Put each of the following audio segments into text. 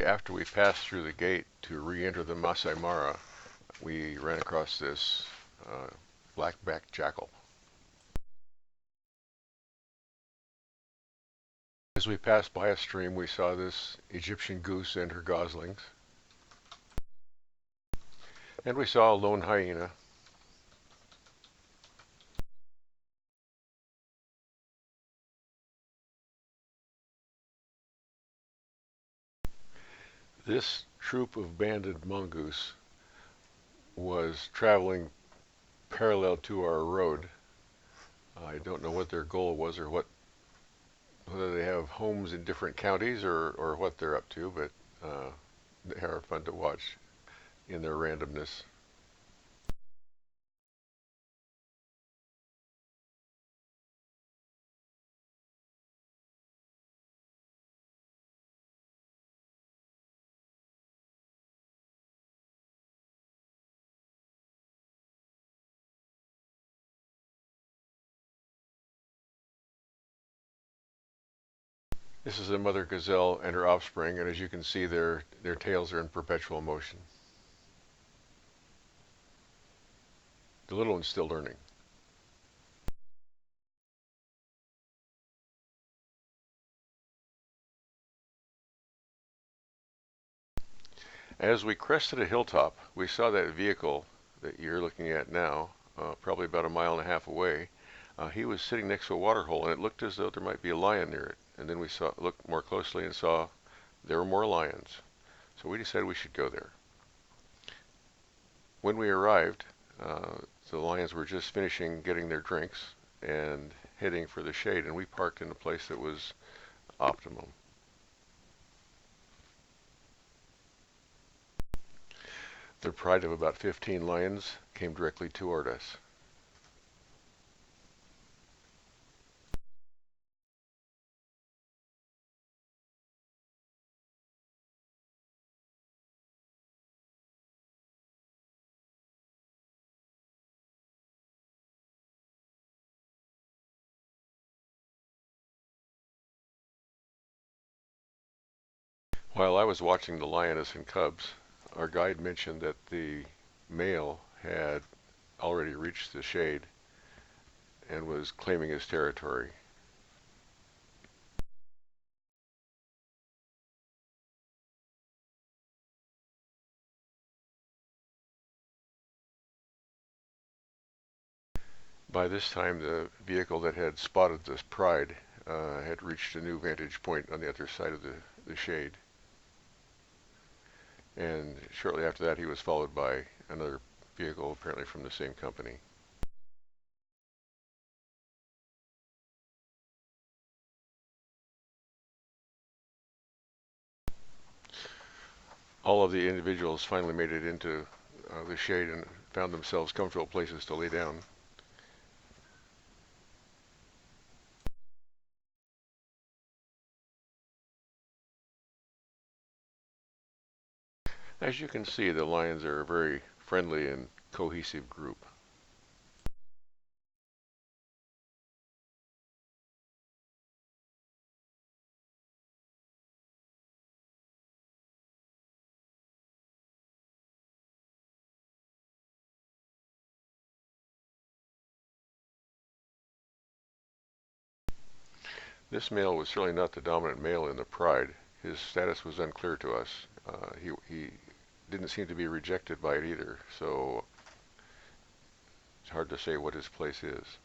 after we passed through the gate to re-enter the Masai Mara, we ran across this black-backed jackal. As we passed by a stream, we saw this Egyptian goose and her goslings, and we saw a lone hyena. This troop of banded mongoose was traveling parallel to our road. I don't know what their goal was or whether they have homes in different counties or what they're up to, but they are fun to watch in their randomness. This is a mother gazelle and her offspring, and as you can see, their tails are in perpetual motion. The little one's still learning. As we crested a hilltop, we saw that vehicle that you're looking at now, probably about a mile and a half away. He was sitting next to a water hole, and it looked as though there might be a lion near it. And then we looked more closely and saw there were more lions. So we decided we should go there. When we arrived, the lions were just finishing getting their drinks and heading for the shade, and we parked in a place that was optimum. The pride of about 15 lions came directly toward us. While I was watching the lioness and cubs, our guide mentioned that the male had already reached the shade and was claiming his territory. By this time, the vehicle that had spotted this pride had reached a new vantage point on the other side of the shade. And shortly after that, he was followed by another vehicle, apparently from the same company. All of the individuals finally made it into the shade and found themselves comfortable places to lay down. As you can see, the lions are a very friendly and cohesive group. This male was certainly not the dominant male in the pride. His status was unclear to us. He didn't seem to be rejected by it either, so it's hard to say what his place is.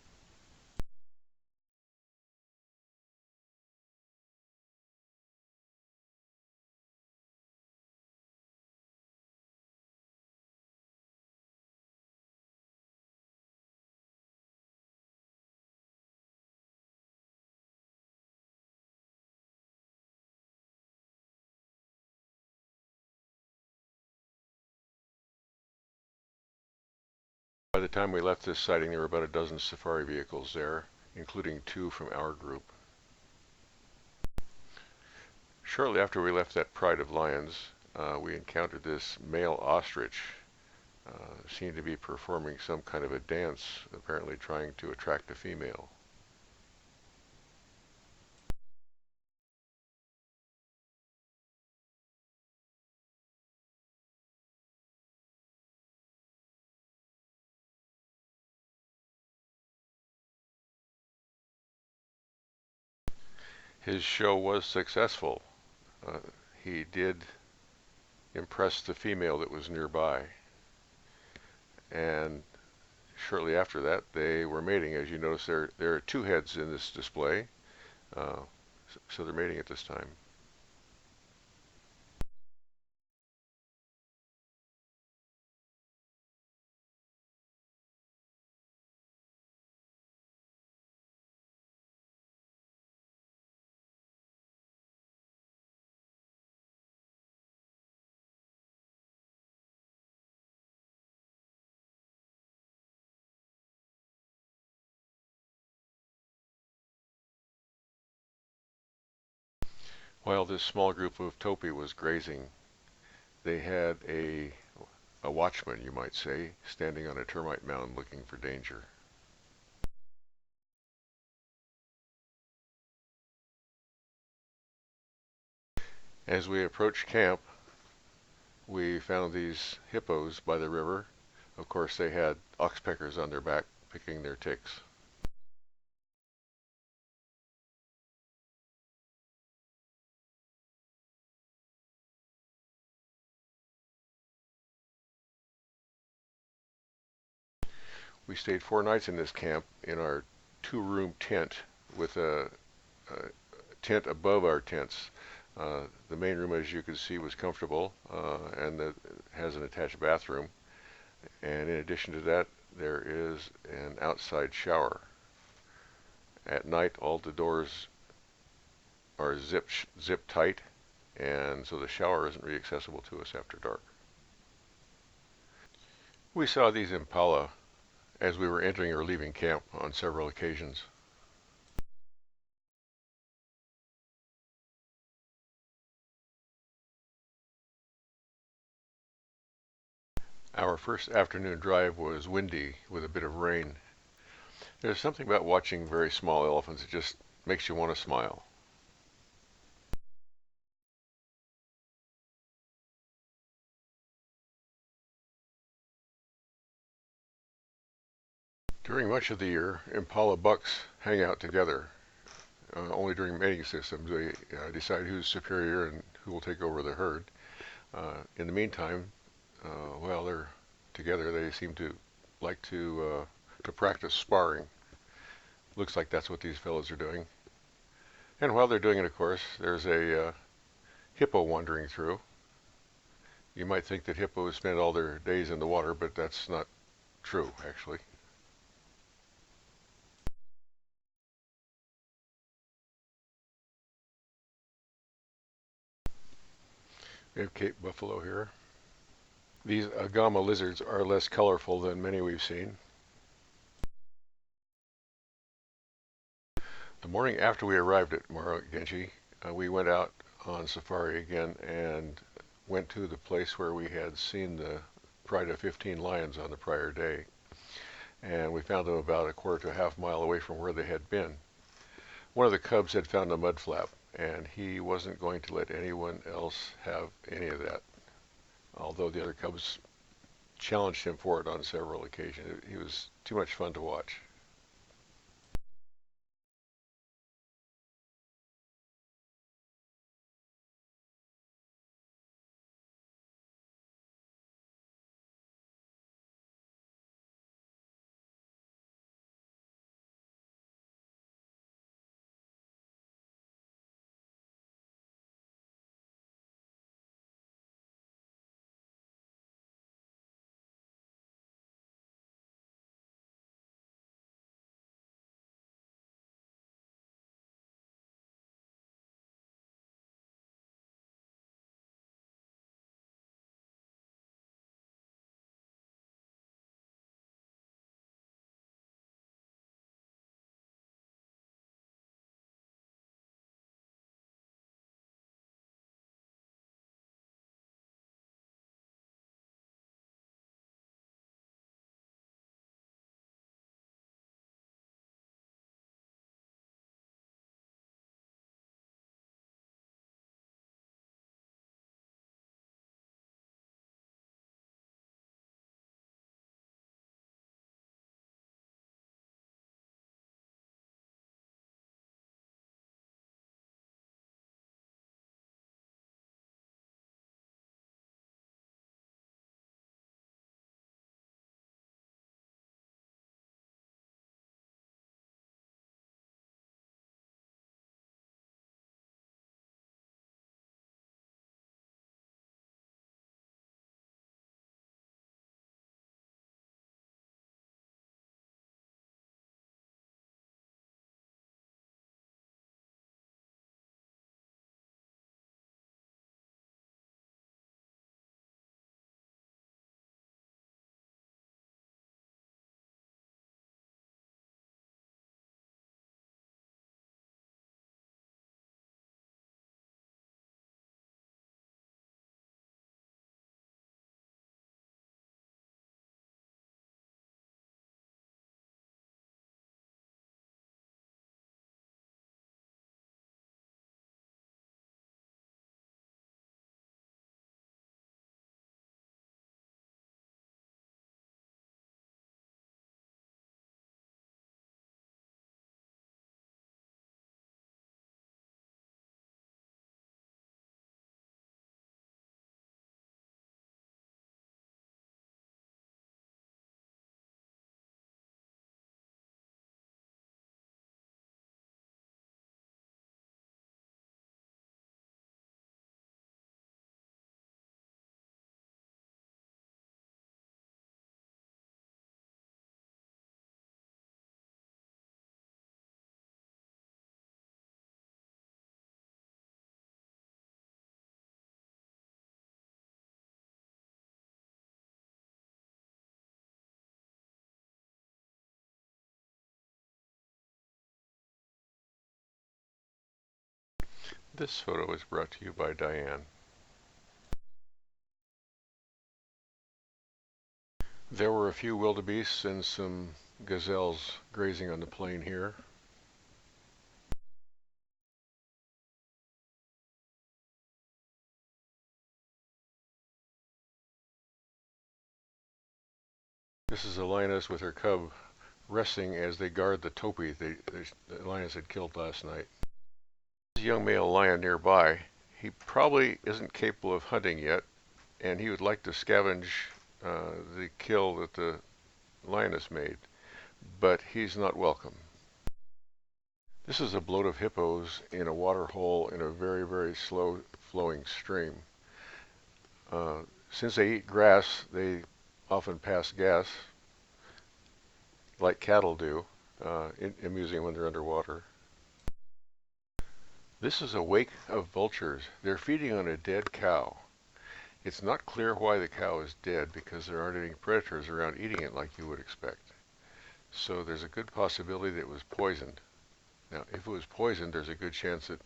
By the time we left this sighting, there were about a dozen safari vehicles there, including 2 from our group. Shortly after we left that pride of lions, we encountered this male ostrich. Seemed to be performing some kind of a dance, apparently trying to attract a female. His show was successful. Uh, he did impress the female that was nearby, and shortly after that they were mating. As you notice, there are two heads in this display, uh, so they're mating at this time. While this small group of topi was grazing, they had a watchman, you might say, standing on a termite mound looking for danger. As we approached camp, we found these hippos by the river. Of course, they had oxpeckers on their back picking their ticks. We stayed 4 nights in this camp in our 2-room tent with a tent above our tents. The main room, as you can see, was comfortable and it has an attached bathroom. And in addition to that, there is an outside shower. At night, all the doors are zip tight, and so the shower isn't really accessible to us after dark. We saw these impala as we were entering or leaving camp on several occasions. Our first afternoon drive was windy with a bit of rain. There's something about watching very small elephants that just makes you want to smile. During much of the year, impala bucks hang out together. Only during mating systems they decide who's superior and who will take over the herd. In the meantime, while they're together, they seem to like to practice sparring. Looks like that's what these fellows are doing. And while they're doing it, of course, there's a hippo wandering through. You might think that hippos spend all their days in the water, but that's not true, actually. We have Cape buffalo here. These agama lizards are less colorful than many we've seen. The morning after we arrived at Ngneche, we went out on safari again and went to the place where we had seen the pride of 15 lions on the prior day. And we found them about a quarter to a half mile away from where they had been. One of the cubs had found a mud flap, and he wasn't going to let anyone else have any of that, although the other cubs challenged him for it on several occasions. He was too much fun to watch. This photo is brought to you by Diane. There were a few wildebeests and some gazelles grazing on the plain here. This is a lioness with her cub resting as they guard the topee the lioness had killed last night. There's a young male lion nearby. He probably isn't capable of hunting yet, and he would like to scavenge the kill that the lioness made, but he's not welcome. This is a bloat of hippos in a water hole in a very, very slow flowing stream. Since they eat grass, they often pass gas, like cattle do, amusing when they're underwater. This is a wake of vultures. They're feeding on a dead cow. It's not clear why the cow is dead because there aren't any predators around eating it like you would expect. So there's a good possibility that it was poisoned. Now, if it was poisoned, there's a good chance that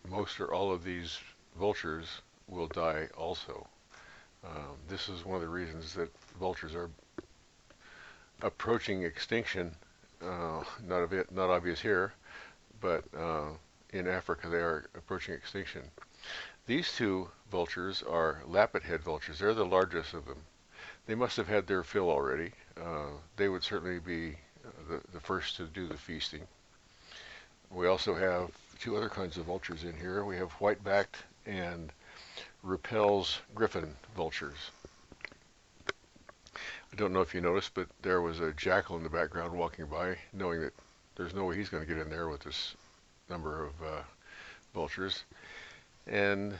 most or all of these vultures will die also. This is one of the reasons that vultures are approaching extinction. Not obvious here, but in Africa they are approaching extinction. These two vultures are lappet-head vultures. They're the largest of them. They must have had their fill already. They would certainly be the first to do the feasting. We also have two other kinds of vultures in here. We have white-backed and Rappel's griffon vultures. I don't know if you noticed, but there was a jackal in the background walking by, knowing that there's no way he's going to get in there with this number of vultures. And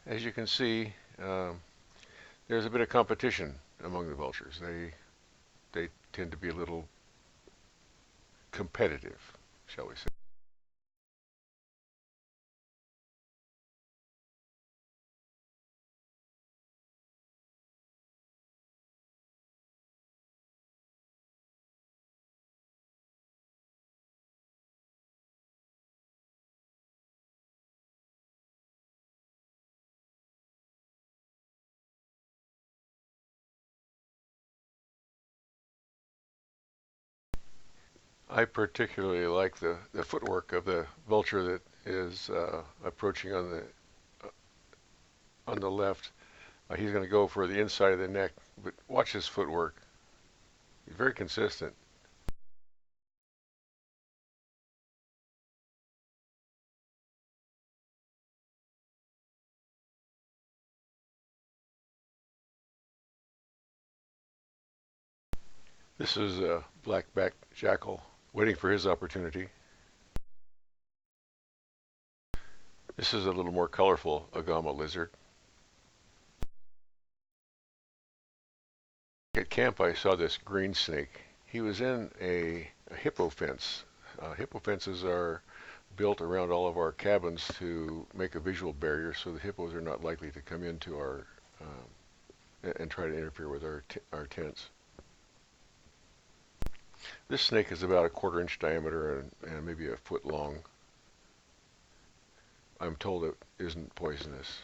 as you can see, there's a bit of competition among the vultures. They tend to be a little competitive, shall we say. I particularly like the footwork of the vulture that is approaching on the left. He's going to go for the inside of the neck, but watch his footwork. He's very consistent. This is a black-backed jackal waiting for his opportunity. This is a little more colorful agama lizard. At camp I saw this green snake. He was in a hippo fence. Hippo fences are built around all of our cabins to make a visual barrier so the hippos are not likely to come into our and try to interfere with our tents. This snake is about a 1/4 inch diameter and maybe a foot long. I'm told it isn't poisonous.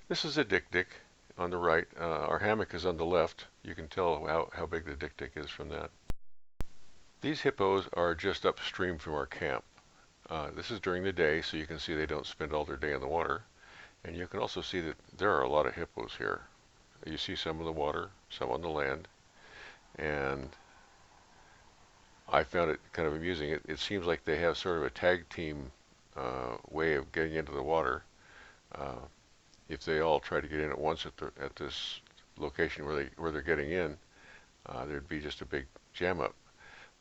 This is a dik-dik on the right. Our hammock is on the left. You can tell how big the dik-dik is from that. These hippos are just upstream from our camp. This is during the day, so you can see they don't spend all their day in the water. And you can also see that there are a lot of hippos here. You see some in the water, some on the land. And I found it kind of amusing. It seems like they have sort of a tag team way of getting into the water. If they all try to get in at once at this location where they're getting in, there'd be just a big jam up.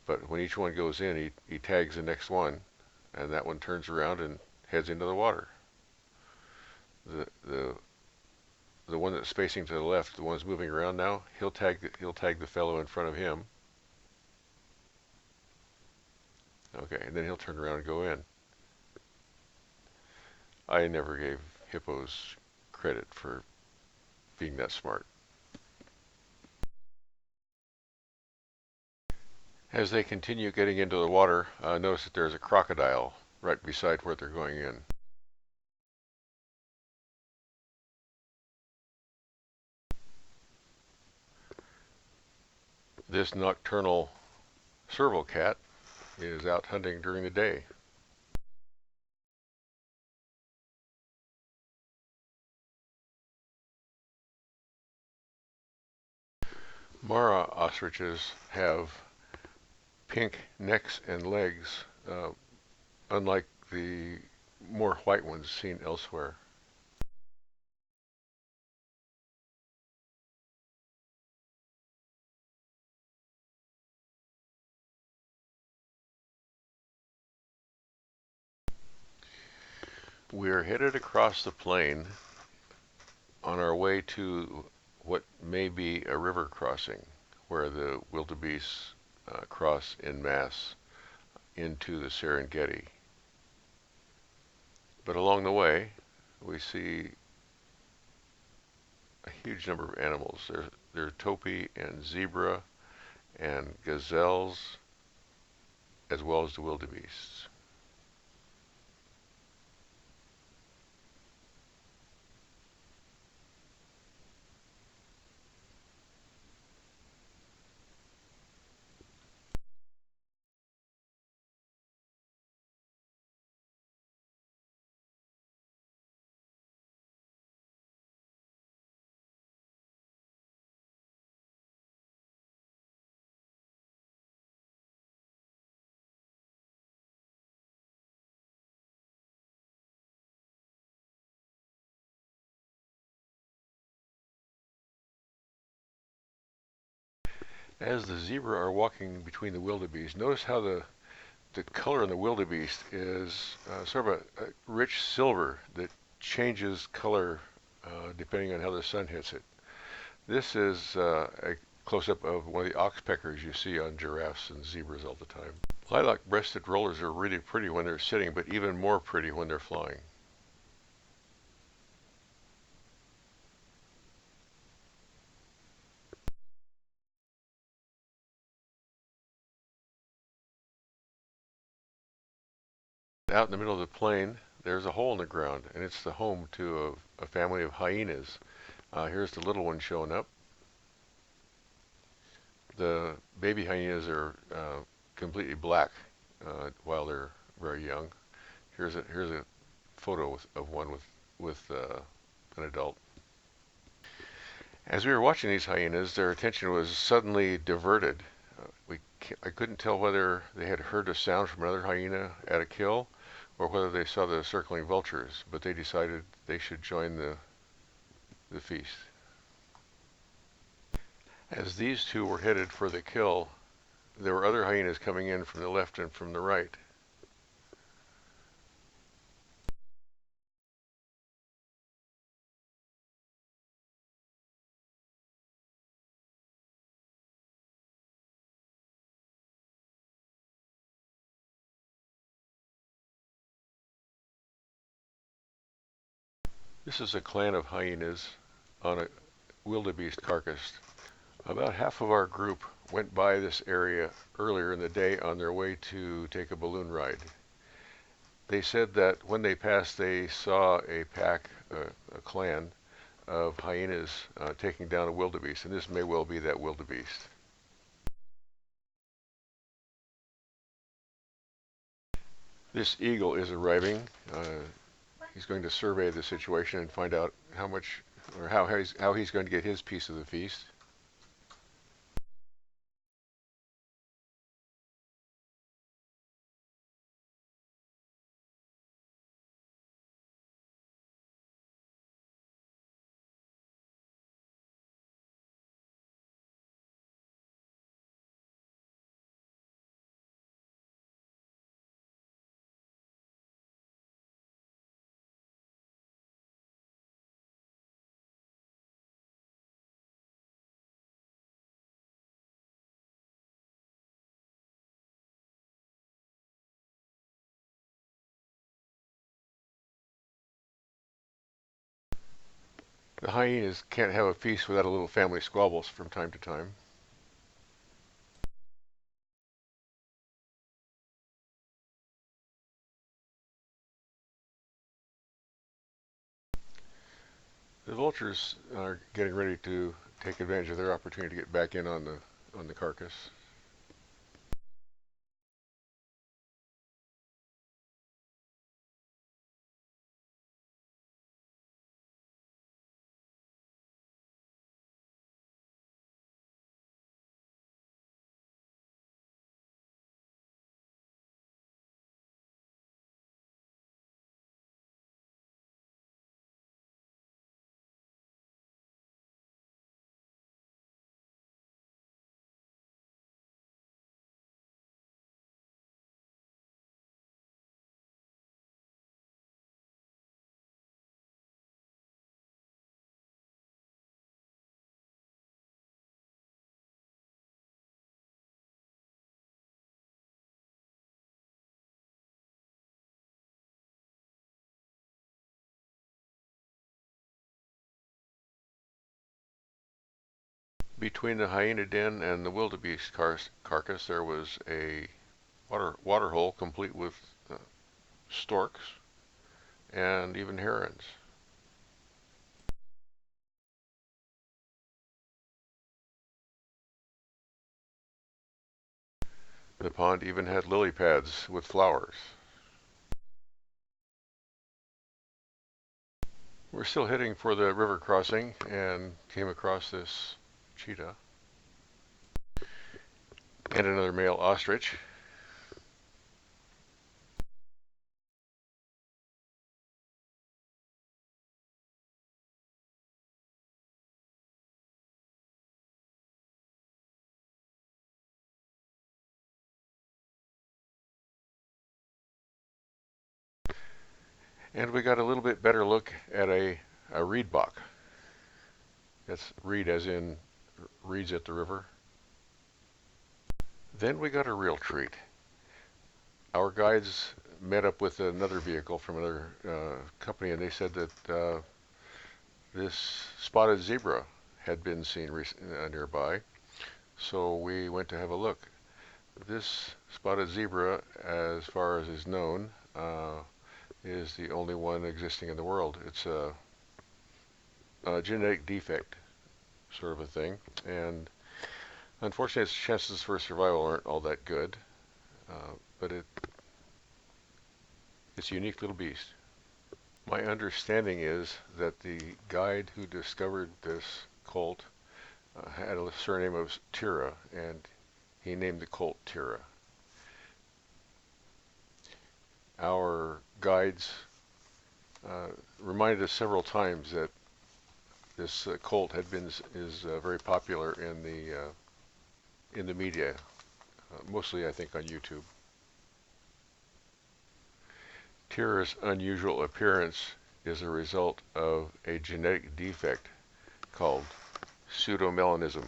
But when each one goes in, he tags the next one, and that one turns around and heads into the water. The one that's facing to the left, the one that's moving around now, he'll tag the fellow in front of him. Okay, and then he'll turn around and go in. I never gave hippos credit for being that smart. As they continue getting into the water, notice that there's a crocodile right beside where they're going in. This nocturnal serval cat is out hunting during the day. Mara ostriches have pink necks and legs, unlike the more white ones seen elsewhere. We are headed across the plain on our way to what may be a river crossing where the wildebeest cross en masse into the Serengeti. But along the way, we see a huge number of animals. There are topi and zebra and gazelles, as well as the wildebeests. As the zebra are walking between the wildebeest, notice how the color in the wildebeest is sort of a rich silver that changes color depending on how the sun hits it. This is a close-up of one of the oxpeckers you see on giraffes and zebras all the time. Lilac-breasted rollers are really pretty when they're sitting, but even more pretty when they're flying. Out in the middle of the plain, there's a hole in the ground, and it's the home to a family of hyenas. Here's the little one showing up. The baby hyenas are completely black while they're very young. Here's a photo of one with an adult. As we were watching these hyenas, their attention was suddenly diverted. I couldn't tell whether they had heard a sound from another hyena at a kill or whether they saw the circling vultures, but they decided they should join the feast. As these two were headed for the kill, there were other hyenas coming in from the left and from the right. This is a clan of hyenas on a wildebeest carcass. About half of our group went by this area earlier in the day on their way to take a balloon ride. They said that when they passed, they saw a pack, a clan of hyenas taking down a wildebeest, and this may well be that wildebeest. This eagle is arriving. He's going to survey the situation and find out how much or how he's going to get his piece of the feast. The hyenas can't have a feast without a little family squabbles from time to time. The vultures are getting ready to take advantage of their opportunity to get back in on the carcass. Between the hyena den and the wildebeest carcass, there was a water hole complete with storks and even herons. The pond even had lily pads with flowers. We're still heading for the river crossing and came across this cheetah and another male ostrich. And we got a little bit better look at a reedbok. That's reed as in reeds at the river. Then we got a real treat. Our guides met up with another vehicle from another company, and they said that this spotted zebra had been seen nearby. So we went to have a look. This spotted zebra, as far as is known, is the only one existing in the world. It's a genetic defect sort of a thing, and unfortunately its chances for survival aren't all that good, but it's a unique little beast. My understanding is that the guide who discovered this colt had a surname of Tira, and he named the colt Tira. Our guides reminded us several times that this colt is very popular in the media, mostly I think on YouTube. Tira's unusual appearance is a result of a genetic defect called pseudomelanism.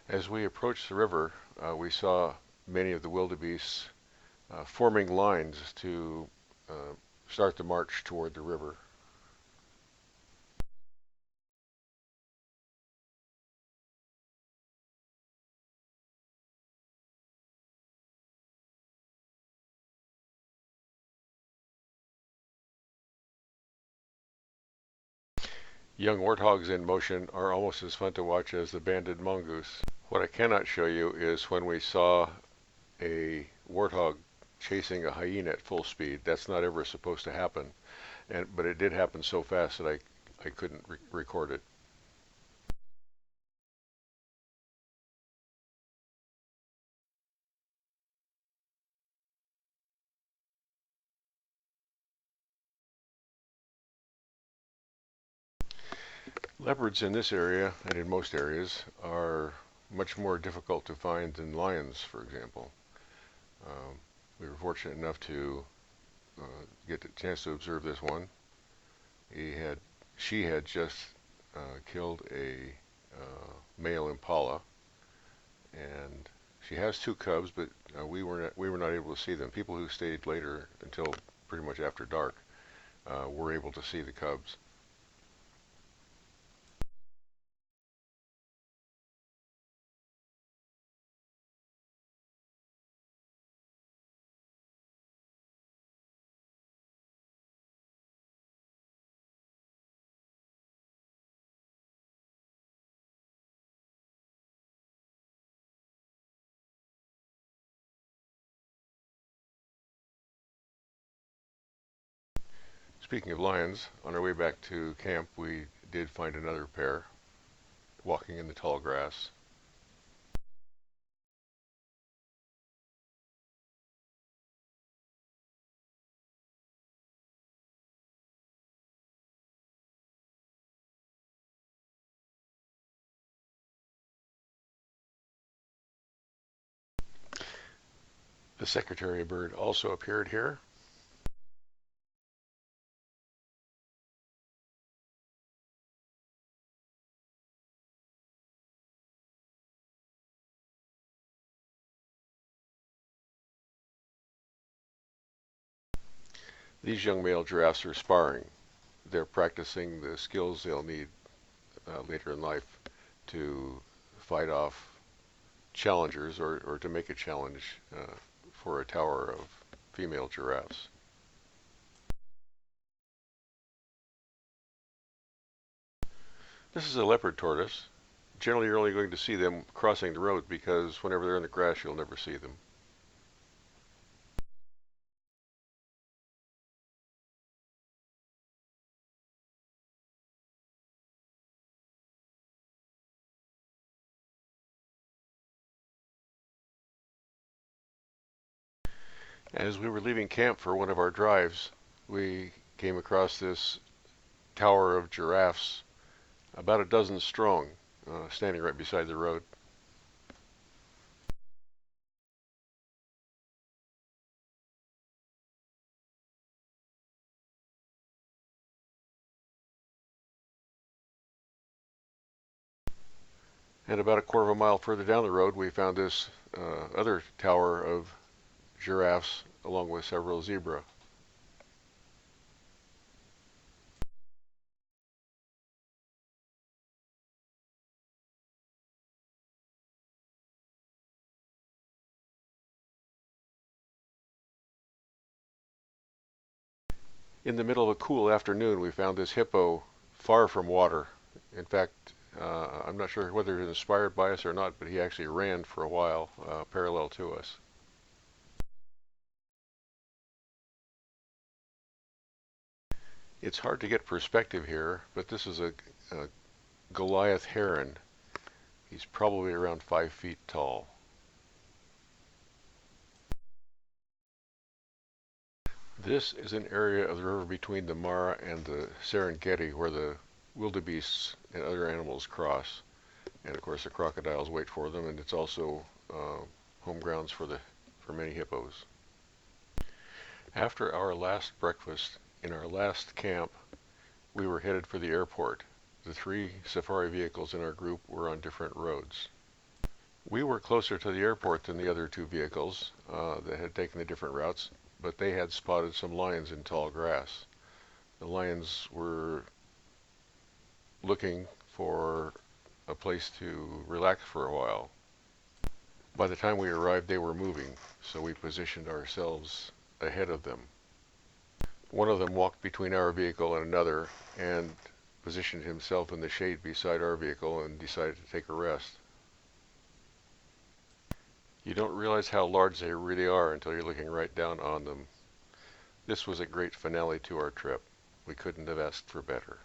As we approached the river, we saw many of the wildebeests forming lines to start the march toward the river. Young warthogs in motion are almost as fun to watch as the banded mongoose. What I cannot show you is when we saw a warthog chasing a hyena at full speed. That's not ever supposed to happen, but it did happen so fast that I couldn't record it. Leopards in this area, and in most areas, are much more difficult to find than lions, for example. We were fortunate enough to get the chance to observe this one. She had just killed a male impala, and she has two cubs, but we were not able to see them. People who stayed later until pretty much after dark were able to see the cubs. Speaking of lions, on our way back to camp, we did find another pair walking in the tall grass. The secretary bird also appeared here. These young male giraffes are sparring. They're practicing the skills they'll need later in life to fight off challengers or to make a challenge for a tower of female giraffes. This is a leopard tortoise. Generally, you're only going to see them crossing the road because whenever they're in the grass, you'll never see them. As we were leaving camp for one of our drives, we came across this tower of giraffes, about a dozen strong, standing right beside the road. And about a quarter of a mile further down the road, we found this other tower of giraffes along with several zebra. In the middle of a cool afternoon, we found this hippo far from water. In fact, I'm not sure whether it was inspired by us or not, but he actually ran for a while parallel to us. It's hard to get perspective here, but this is a Goliath heron. He's probably around 5 feet tall. This is an area of the river between the Mara and the Serengeti where the wildebeests and other animals cross. And of course the crocodiles wait for them, and it's also home grounds for many hippos. After our last breakfast in our last camp, we were headed for the airport. The 3 safari vehicles in our group were on different roads. We were closer to the airport than the other 2 vehicles that had taken the different routes, but they had spotted some lions in tall grass. The lions were looking for a place to relax for a while. By the time we arrived, they were moving, so we positioned ourselves ahead of them. One of them walked between our vehicle and another and positioned himself in the shade beside our vehicle and decided to take a rest. You don't realize how large they really are until you're looking right down on them. This was a great finale to our trip. We couldn't have asked for better.